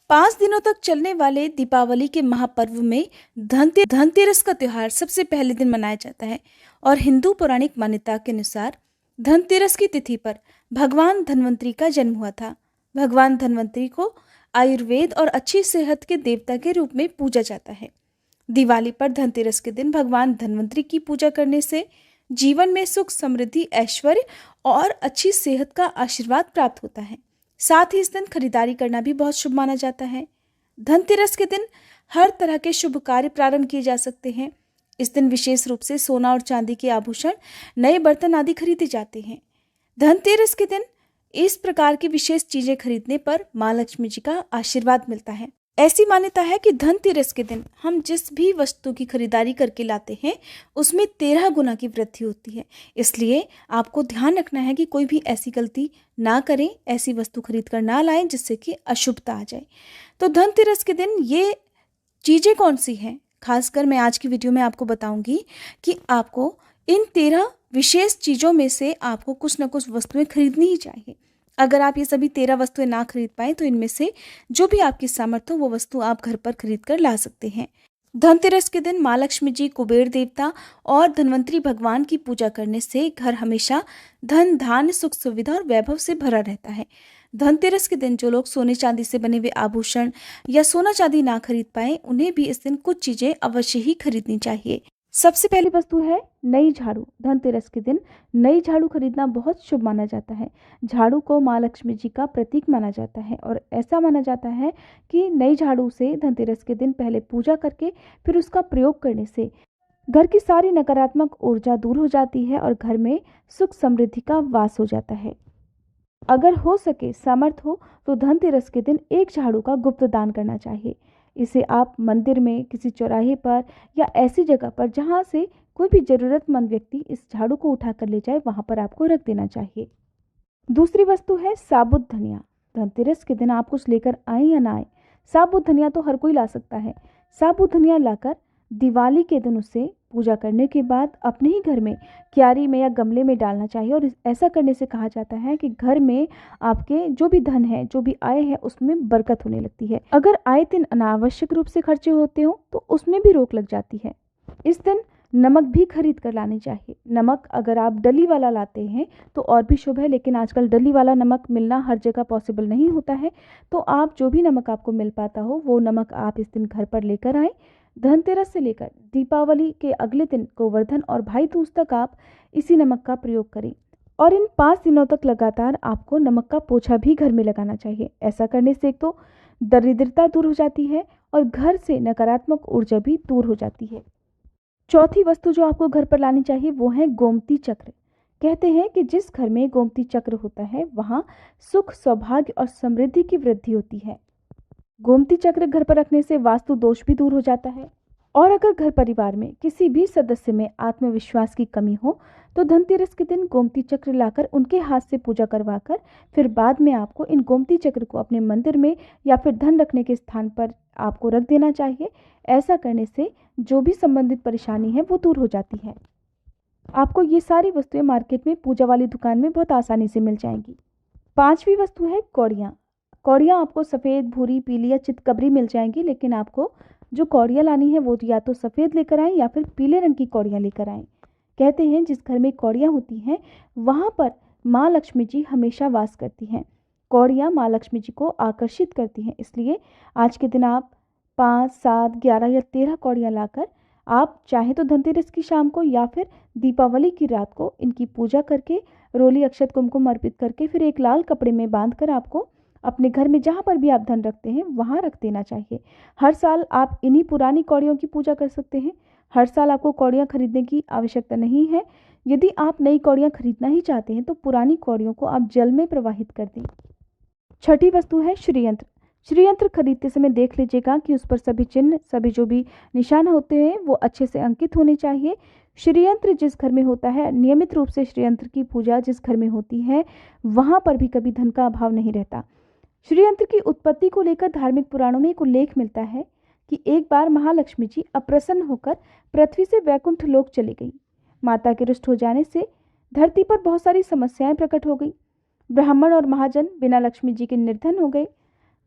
5 दिनों तक चलने वाले दीपावली के महापर्व में धनतेरस का त्योहार सबसे पहले दिन मनाया जाता है और हिंदू पौराणिक मान्यता के अनुसार धनतेरस की तिथि पर भगवान धन्वंतरी का जन्म हुआ था। भगवान धन्वंतरी को आयुर्वेद और अच्छी सेहत के देवता के रूप में पूजा जाता है। दिवाली पर धनतेरस के दिन भगवान धन्वंतरी की पूजा करने से जीवन में सुख, समृद्धि, ऐश्वर्य और अच्छी सेहत का आशीर्वाद प्राप्त होता है। साथ ही इस दिन खरीदारी करना भी बहुत शुभ माना जाता है। धनतेरस के दिन हर तरह के शुभ कार्य प्रारंभ किए जा सकते हैं। इस दिन विशेष रूप से सोना और चांदी के आभूषण, नए बर्तन आदि खरीदे जाते हैं। धनतेरस के दिन इस प्रकार की विशेष चीजें खरीदने पर माँ लक्ष्मी जी का आशीर्वाद मिलता है। ऐसी मान्यता है कि धनतेरस के दिन हम जिस भी वस्तु की खरीदारी करके लाते हैं उसमें 13 गुना की वृद्धि होती है। इसलिए आपको ध्यान रखना है कि कोई भी ऐसी गलती ना करें, ऐसी वस्तु खरीद कर ना लाएं जिससे कि अशुभता आ जाए। तो धनतेरस के दिन ये चीज़ें कौन सी हैं, खासकर मैं आज की वीडियो में आपको बताऊंगी कि आपको इन 13 विशेष चीज़ों में से आपको कुछ ना कुछ वस्तुएं खरीदनी ही चाहिए। अगर आप ये सभी 13 वस्तुएं ना खरीद पाएँ तो इनमें से जो भी आपकी सामर्थ्य हो वो वस्तु आप घर पर खरीद कर ला सकते हैं। धनतेरस के दिन माँ लक्ष्मी जी, कुबेर देवता और धन्वंतरी भगवान की पूजा करने से घर हमेशा धन, धान्य, सुख, सुविधा और वैभव से भरा रहता है। धनतेरस के दिन जो लोग सोने चांदी से बने हुए आभूषण या सोना चांदी ना खरीद पाए उन्हें भी इस दिन कुछ चीजें अवश्य ही खरीदनी चाहिए। सबसे पहली वस्तु है नई झाड़ू। धनतेरस के दिन नई झाड़ू खरीदना बहुत शुभ माना जाता है। झाड़ू को माँ लक्ष्मी जी का प्रतीक माना जाता है और ऐसा माना जाता है कि नई झाड़ू से धनतेरस के दिन पहले पूजा करके फिर उसका प्रयोग करने से घर की सारी नकारात्मक ऊर्जा दूर हो जाती है और घर में सुख समृद्धि का वास हो जाता है। अगर हो सके, सामर्थ हो तो धनतेरस के दिन एक झाड़ू का गुप्त दान करना चाहिए। इसे आप मंदिर में, किसी चौराहे पर या ऐसी जगह पर जहां से कोई भी जरूरतमंद व्यक्ति इस झाड़ू को उठा कर ले जाए वहां पर आपको रख देना चाहिए। दूसरी वस्तु है साबुत धनिया। धनतेरस के दिन आप कुछ लेकर आए या ना आए, साबुत धनिया तो हर कोई ला सकता है। साबुत धनिया लाकर दिवाली के दिन उसे पूजा करने के बाद अपने ही घर में क्यारी में या गमले में डालना चाहिए और ऐसा करने से कहा जाता है कि घर में आपके जो भी धन है, जो भी आय है, उसमें बरकत होने लगती है। अगर आए दिन अनावश्यक रूप से खर्चे होते हो तो उसमें भी रोक लग जाती है। इस दिन नमक भी खरीद कर लानी चाहिए। नमक अगर आप डली वाला लाते हैं तो और भी शुभ है, लेकिन आजकल डली वाला नमक मिलना हर जगह पॉसिबल नहीं होता है। तो आप जो भी नमक आपको मिल पाता हो वो नमक आप इस दिन घर पर लेकर आए। धनतेरस से लेकर दीपावली के अगले दिन गोवर्धन और भाई दूज तक आप इसी नमक का प्रयोग करें और इन 5 दिनों तक लगातार आपको नमक का पोछा भी घर में लगाना चाहिए। ऐसा करने से एक तो दरिद्रता दूर हो जाती है और घर से नकारात्मक ऊर्जा भी दूर हो जाती है। चौथी वस्तु जो आपको घर पर लानी चाहिए वो है गोमती चक्र। कहते हैं कि जिस घर में गोमती चक्र होता है वहां सुख, सौभाग्य और समृद्धि की वृद्धि होती है। गोमती चक्र घर पर रखने से वास्तु दोष भी दूर हो जाता है। और अगर घर परिवार में किसी भी सदस्य में आत्मविश्वास की कमी हो तो धनतेरस के दिन गोमती चक्र लाकर उनके हाथ से पूजा करवाकर फिर बाद में आपको इन गोमती चक्र को अपने मंदिर में या फिर धन रखने के स्थान पर आपको रख देना चाहिए। ऐसा करने से जो भी संबंधित परेशानी है वो दूर हो जाती है। आपको ये सारी वस्तुएं मार्केट में पूजा वाली दुकान में बहुत आसानी से मिल जाएंगी। पांचवी वस्तु है कौड़ियाँ। कौड़ियाँ आपको सफ़ेद, भूरी, पीली या चितकबरी मिल जाएंगी, लेकिन आपको जो कौड़ियाँ लानी है वो या तो सफ़ेद लेकर आएँ या फिर पीले रंग की कौड़ियाँ लेकर आएँ। कहते हैं जिस घर में कौड़ियाँ होती हैं वहाँ पर माँ लक्ष्मी जी हमेशा वास करती हैं। कौड़ियाँ माँ लक्ष्मी जी को आकर्षित करती हैं, इसलिए आज के दिन आप 5, 7, 11 या 13 कौड़ियाँ लाकर आप चाहे तो धनतेरस की शाम को या फिर दीपावली की रात को इनकी पूजा करके, रोली, अक्षत, कुमकुम अर्पित करके फिर एक लाल कपड़े में बांधकर आपको अपने घर में जहाँ पर भी आप धन रखते हैं वहाँ रख देना चाहिए। हर साल आप इन्हीं पुरानी कौड़ियों की पूजा कर सकते हैं। हर साल आपको कौड़ियाँ खरीदने की आवश्यकता नहीं है। यदि आप नई कौड़ियाँ खरीदना ही चाहते हैं तो पुरानी कौड़ियों को आप जल में प्रवाहित कर दें। छठी वस्तु है श्रीयंत्र। श्रीयंत्र खरीदते समय देख लीजिएगा कि उस पर सभी चिन्ह, सभी जो भी निशान होते हैं वो अच्छे से अंकित होने चाहिए। श्रीयंत्र जिस घर में होता है, नियमित रूप से श्रीयंत्र की पूजा जिस घर में होती है वहाँ पर भी कभी धन का अभाव नहीं रहता। श्रीयंत्र की उत्पत्ति को लेकर धार्मिक पुराणों में एक उल्लेख मिलता है कि एक बार महालक्ष्मी जी अप्रसन्न होकर पृथ्वी से वैकुंठ लोक चली गई। माता के रुष्ट हो जाने से धरती पर बहुत सारी समस्याएं प्रकट हो गई। ब्राह्मण और महाजन बिना लक्ष्मी जी के निर्धन हो गए।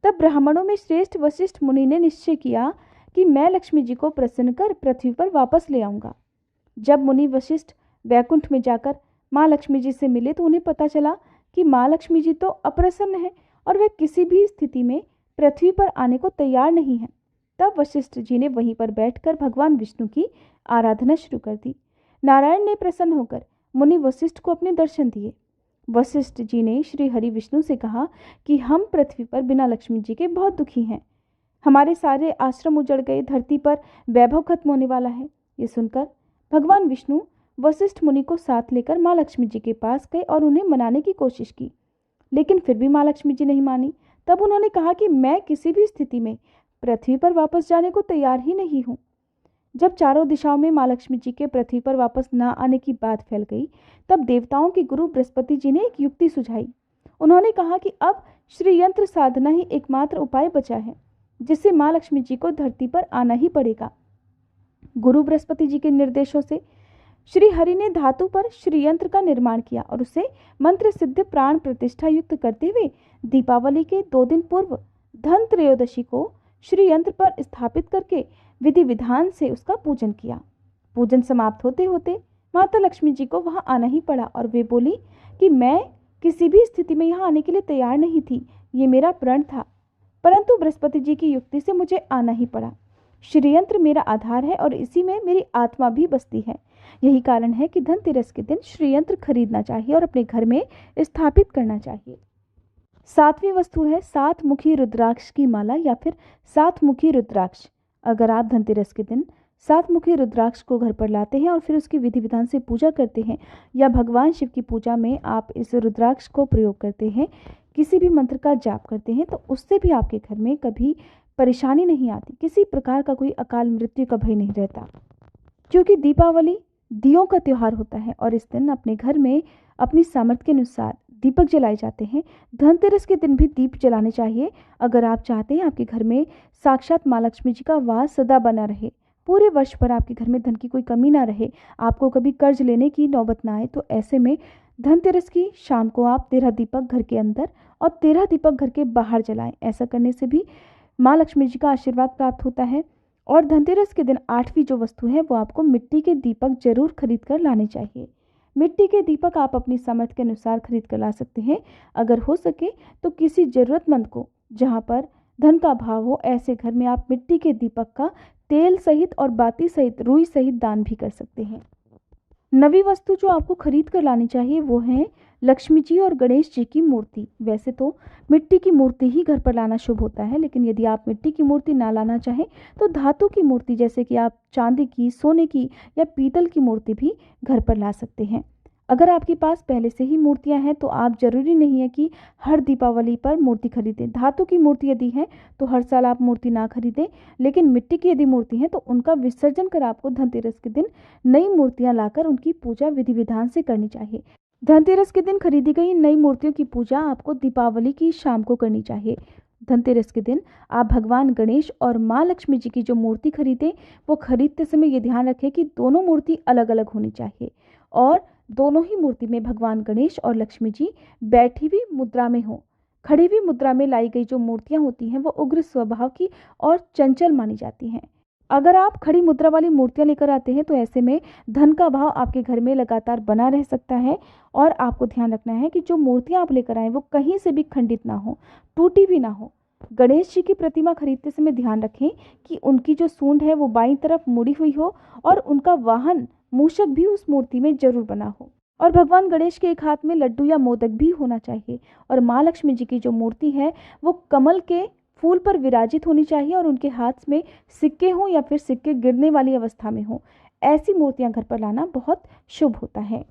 तब ब्राह्मणों में श्रेष्ठ वशिष्ठ मुनि ने निश्चय किया कि मैं लक्ष्मी जी को प्रसन्न कर पृथ्वी पर वापस ले आऊंगा। जब मुनि वशिष्ठ वैकुंठ में जाकर माँ लक्ष्मी जी से मिले तो उन्हें पता चला कि माँ लक्ष्मी जी तो अप्रसन्न है और वह किसी भी स्थिति में पृथ्वी पर आने को तैयार नहीं है। तब वशिष्ठ जी ने वहीं पर बैठकर भगवान विष्णु की आराधना शुरू कर दी। नारायण ने प्रसन्न होकर मुनि वशिष्ठ को अपने दर्शन दिए। वशिष्ठ जी ने श्री हरि विष्णु से कहा कि हम पृथ्वी पर बिना लक्ष्मी जी के बहुत दुखी हैं। हमारे सारे आश्रम उजड़ गए, धरती पर वैभव खत्म होने वाला है। ये सुनकर भगवान विष्णु वशिष्ठ मुनि को साथ लेकर माँ लक्ष्मी जी के पास गए और उन्हें मनाने की कोशिश की, लेकिन फिर भी माँ लक्ष्मी जी नहीं मानी। तब उन्होंने कहा कि मैं किसी भी स्थिति में पृथ्वी पर वापस जाने को तैयार ही नहीं हूँ। जब चारों दिशाओं में माँ लक्ष्मी जी के पृथ्वी पर वापस न आने की बात फैल गई, तब देवताओं के गुरु बृहस्पति जी ने एक युक्ति सुझाई। उन्होंने कहा कि अब श्री यंत्र साधना ही एकमात्र उपाय बचा है जिससे माँ लक्ष्मी जी को धरती पर आना ही पड़ेगा। गुरु बृहस्पति जी के निर्देशों से श्री हरि ने धातु पर श्री यंत्र का निर्माण किया और उसे मंत्र सिद्ध प्राण प्रतिष्ठा युक्त करते हुए दीपावली के 2 दिन पूर्व धन त्रयोदशी को श्री यंत्र पर स्थापित करके विधि विधान से उसका पूजन किया। पूजन समाप्त होते होते माता लक्ष्मी जी को वहां आना ही पड़ा और वे बोली कि मैं किसी भी स्थिति में यहाँ आने के लिए तैयार नहीं थी, ये मेरा प्रण था, परंतु बृहस्पति जी की युक्ति से मुझे आना ही पड़ा। श्रीयंत्र मेरा आधार है और इसी में मेरी आत्मा भी बसती है। यही कारण है कि धनतेरस के दिन श्रीयंत्र खरीदना चाहिए और अपने घर में स्थापित करना चाहिए। 7वीं वस्तु है 7 मुखी रुद्राक्ष की माला या फिर 7 मुखी रुद्राक्ष। अगर आप धनतेरस के दिन 7 मुखी रुद्राक्ष को घर पर लाते हैं और फिर उसकी विधि विधान से पूजा करते हैं या भगवान शिव की पूजा में आप इस रुद्राक्ष को प्रयोग करते हैं, किसी भी मंत्र का जाप करते हैं, तो उससे भी आपके घर में कभी परेशानी नहीं आती, किसी प्रकार का कोई अकाल मृत्यु का भय नहीं रहता। क्योंकि दीपावली दियों का त्यौहार होता है और इस दिन अपने घर में अपनी सामर्थ्य के अनुसार दीपक जलाए जाते हैं। धनतेरस के दिन भी दीप जलाने चाहिए अगर आप चाहते हैं आपके घर में साक्षात माँ लक्ष्मी जी का वास सदा बना रहे, पूरे वर्ष भर आपके घर में धन की कोई कमी ना रहे, आपको कभी कर्ज लेने की नौबत ना आए। तो ऐसे में धनतेरस की शाम को आप 13 दीपक घर के अंदर और 13 दीपक घर के बाहर जलाएं। ऐसा करने से भी माँ लक्ष्मी जी का आशीर्वाद प्राप्त होता है। और धनतेरस के दिन 8वीं जो वस्तु है वो आपको मिट्टी के दीपक जरूर खरीद कर लाने चाहिए। मिट्टी के दीपक आप अपनी सामर्थ्य के अनुसार खरीद कर ला सकते हैं। अगर हो सके तो किसी ज़रूरतमंद को, जहाँ पर धन का अभाव हो, ऐसे घर में आप मिट्टी के दीपक का तेल सहित और बाती सहित, रुई सहित दान भी कर सकते हैं। 9वीं वस्तु जो आपको खरीद कर लानी चाहिए वो है लक्ष्मी जी और गणेश जी की मूर्ति। वैसे तो मिट्टी की मूर्ति ही घर पर लाना शुभ होता है, लेकिन यदि आप मिट्टी की मूर्ति ना लाना चाहें तो धातु की मूर्ति, जैसे कि आप चांदी की, सोने की या पीतल की मूर्ति भी घर पर ला सकते हैं। अगर आपके पास पहले से ही मूर्तियां हैं तो आप जरूरी नहीं है कि हर दीपावली पर मूर्ति खरीदें। धातु की मूर्ति यदि है तो हर साल आप मूर्ति ना खरीदें, लेकिन मिट्टी की यदि मूर्ति है तो उनका विसर्जन कर आपको धनतेरस के दिन नई मूर्तियां लाकर उनकी पूजा विधि विधान से करनी चाहिए। धनतेरस के दिन खरीदी गई नई मूर्तियों की पूजा आपको दीपावली की शाम को करनी चाहिए। धनतेरस के दिन आप भगवान गणेश और माँ लक्ष्मी जी की जो मूर्ति खरीदें वो खरीदते समय ये ध्यान रखें कि दोनों मूर्ति अलग अलग होनी चाहिए और दोनों ही मूर्ति में भगवान गणेश और लक्ष्मी जी बैठी हुई मुद्रा में हो। खड़ी हुई मुद्रा में लाई गई जो मूर्तियां होती हैं वो उग्र स्वभाव की और चंचल मानी जाती हैं। अगर आप खड़ी मुद्रा वाली मूर्तियां लेकर आते हैं तो ऐसे में धन का भाव आपके घर में लगातार बना रह सकता है। और आपको ध्यान रखना है कि जो मूर्तियां आप लेकर आए वो कहीं से भी खंडित ना हो, टूटी भी ना हो। गणेश जी की प्रतिमा खरीदते समय ध्यान रखें कि उनकी जो सूंड है वो बाईं तरफ मुड़ी हुई हो और उनका वाहन मूषक भी उस मूर्ति में जरूर बना हो। और भगवान गणेश के एक हाथ में लड्डू या मोदक भी होना चाहिए। और माँ लक्ष्मी जी की जो मूर्ति है वो कमल के फूल पर विराजित होनी चाहिए और उनके हाथ में सिक्के हों या फिर सिक्के गिरने वाली अवस्था में हो। ऐसी मूर्तियां घर पर लाना बहुत शुभ होता है।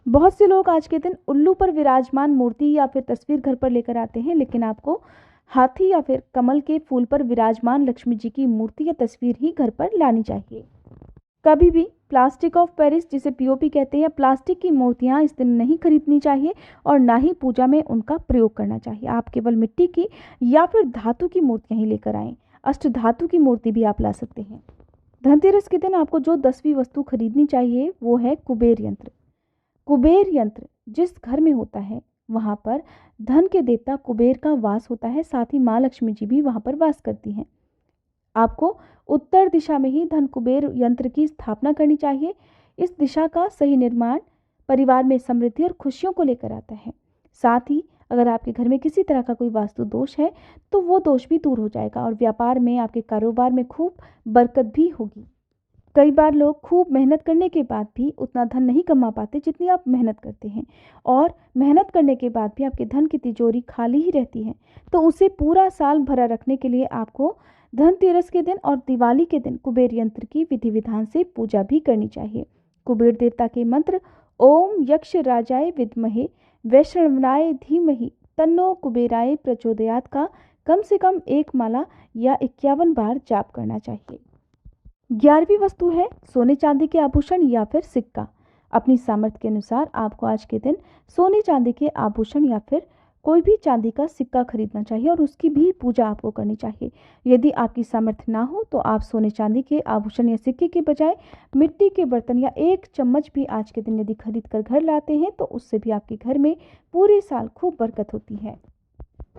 बहुत से लोग आज के दिन उल्लू पर विराजमान मूर्ति या फिर तस्वीर घर पर लेकर आते हैं, लेकिन आपको हाथी या फिर कमल के फूल पर विराजमान लक्ष्मी जी की मूर्ति या तस्वीर ही घर पर लानी चाहिए। कभी भी प्लास्टिक ऑफ पेरिस, जिसे पीओपी कहते हैं, प्लास्टिक की मूर्तियां इस दिन नहीं खरीदनी चाहिए और ना ही पूजा में उनका प्रयोग करना चाहिए। आप केवल मिट्टी की या फिर धातु की मूर्तियां ही लेकर आएं। अष्ट धातु की मूर्ति भी आप ला सकते हैं। धनतेरस के दिन आपको जो 10वीं वस्तु खरीदनी चाहिए वो है कुबेर यंत्र। कुबेर यंत्र जिस घर में होता है वहाँ पर धन के देवता कुबेर का वास होता है, साथ ही माँ लक्ष्मी जी भी वहाँ पर वास करती हैं। आपको उत्तर दिशा में ही धन कुबेर यंत्र की स्थापना करनी चाहिए। इस दिशा का सही निर्माण परिवार में समृद्धि और खुशियों को लेकर आता है। साथ ही अगर आपके घर में किसी तरह का कोई वास्तु दोष है तो वो दोष भी दूर हो जाएगा और व्यापार में, आपके कारोबार में खूब बरकत भी होगी। कई बार लोग खूब मेहनत करने के बाद भी उतना धन नहीं कमा पाते जितनी आप मेहनत करते हैं, और मेहनत करने के बाद भी आपके धन की तिजोरी खाली ही रहती है। तो उसे पूरा साल भरा रखने के लिए आपको धनतेरस के दिन और दिवाली के दिन कुबेर यंत्र की विधि विधान से पूजा भी करनी चाहिए। कुबेर देवता के मंत्र ओम यक्ष राजाय विद्महे वैष्णवाय धीमहि तन्नो कुबेराय प्रचोदयात का कम से कम 1 माला या 51 बार जाप करना चाहिए। 11वीं वस्तु है सोने चांदी के आभूषण या फिर सिक्का। अपनी सामर्थ्य के अनुसार आपको आज के दिन सोने चांदी के आभूषण या फिर कोई भी चांदी का सिक्का खरीदना चाहिए और उसकी भी पूजा आपको करनी चाहिए। यदि आपकी सामर्थ्य ना हो तो आप सोने चांदी के आभूषण या सिक्के के बजाय मिट्टी के बर्तन या 1 चम्मच भी आज के दिन यदि खरीद कर घर लाते हैं तो उससे भी आपके घर में पूरे साल खूब बरकत होती है।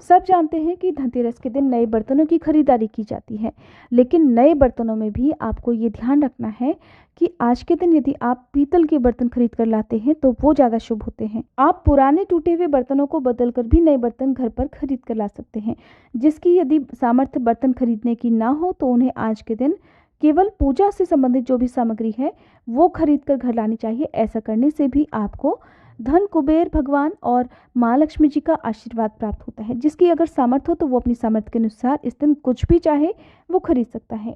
सब जानते हैं कि धनतेरस के दिन नए बर्तनों की खरीदारी की जाती है, लेकिन नए बर्तनों में भी आपको ये ध्यान रखना है कि आज के दिन यदि आप पीतल के बर्तन खरीद कर लाते हैं तो वो ज़्यादा शुभ होते हैं। आप पुराने टूटे हुए बर्तनों को बदल कर भी नए बर्तन घर पर खरीद कर ला सकते हैं। जिसकी यदि सामर्थ्य बर्तन खरीदने की ना हो तो उन्हें आज के दिन केवल पूजा से संबंधित जो भी सामग्री है वो खरीद कर घर लानी चाहिए। ऐसा करने से भी आपको धन कुबेर भगवान और माँ लक्ष्मी जी का आशीर्वाद प्राप्त होता है। जिसकी अगर सामर्थ्य हो तो वो अपनी सामर्थ्य के अनुसार इस दिन कुछ भी चाहे वो खरीद सकता है।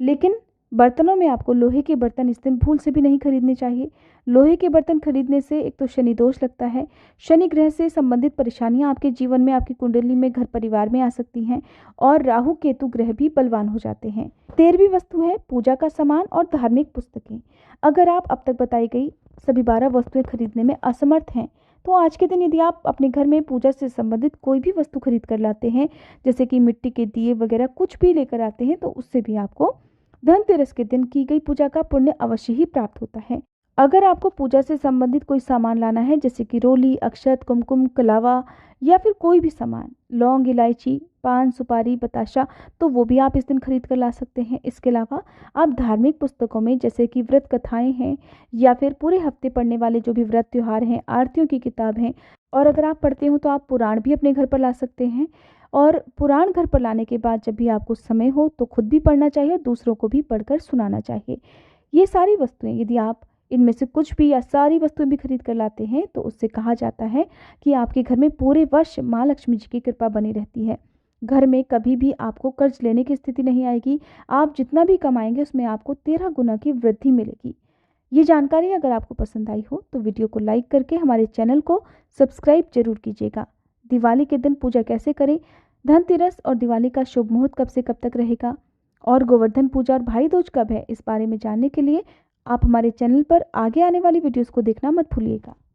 लेकिन बर्तनों में आपको लोहे के बर्तन इस दिन भूल से भी नहीं खरीदने चाहिए। लोहे के बर्तन खरीदने से एक तो शनि दोष लगता है, शनि ग्रह से संबंधित परेशानियां आपके जीवन में, आपकी कुंडली में, घर परिवार में आ सकती हैं और राहु केतु ग्रह भी बलवान हो जाते हैं। 13वीं वस्तु है पूजा का सामान और धार्मिक पुस्तकें। अगर आप अब तक बताई गई सभी 12 वस्तुएं खरीदने में असमर्थ हैं तो आज के दिन यदि आप अपने घर में पूजा से संबंधित कोई भी वस्तु खरीद कर लाते हैं, जैसे कि मिट्टी के दिए वगैरह कुछ भी लेकर आते हैं, तो उससे भी आपको धनतेरस के दिन की गई पूजा का पुण्य अवश्य ही प्राप्त होता है। अगर आपको पूजा से संबंधित कोई सामान लाना है, जैसे कि रोली, अक्षत, कुमकुम, कलावा या फिर कोई भी सामान, लौंग, इलायची, पान, सुपारी, बताशा, तो वो भी आप इस दिन खरीद कर ला सकते हैं। इसके अलावा आप धार्मिक पुस्तकों में जैसे कि व्रत कथाएं हैं या फिर पूरे हफ्ते पढ़ने वाले जो भी व्रत त्योहार हैं, आरतियों की किताब हैं, और अगर आप पढ़ते हो तो आप पुराण भी अपने घर पर ला सकते हैं। और पुराण घर पर लाने के बाद जब भी आपको समय हो तो खुद भी पढ़ना चाहिए और दूसरों को भी पढ़कर सुनाना चाहिए। ये सारी वस्तुएं यदि आप इनमें से कुछ भी या सारी वस्तुएं भी खरीद कर लाते हैं तो उससे कहा जाता है कि आपके घर में पूरे वर्ष माँ लक्ष्मी जी की कृपा बनी रहती है। घर में कभी भी आपको कर्ज लेने की स्थिति नहीं आएगी। आप जितना भी कमाएंगे उसमें आपको 13 गुना की वृद्धि मिलेगी। ये जानकारी अगर आपको पसंद आई हो तो वीडियो को लाइक करके हमारे चैनल को सब्सक्राइब जरूर कीजिएगा। दिवाली के दिन पूजा कैसे करें, धनतेरस और दिवाली का शुभ मुहूर्त कब से कब तक रहेगा, और गोवर्धन पूजा और भाई दूज कब है, इस बारे में जानने के लिए आप हमारे चैनल पर आगे आने वाली वीडियोस को देखना मत भूलिएगा।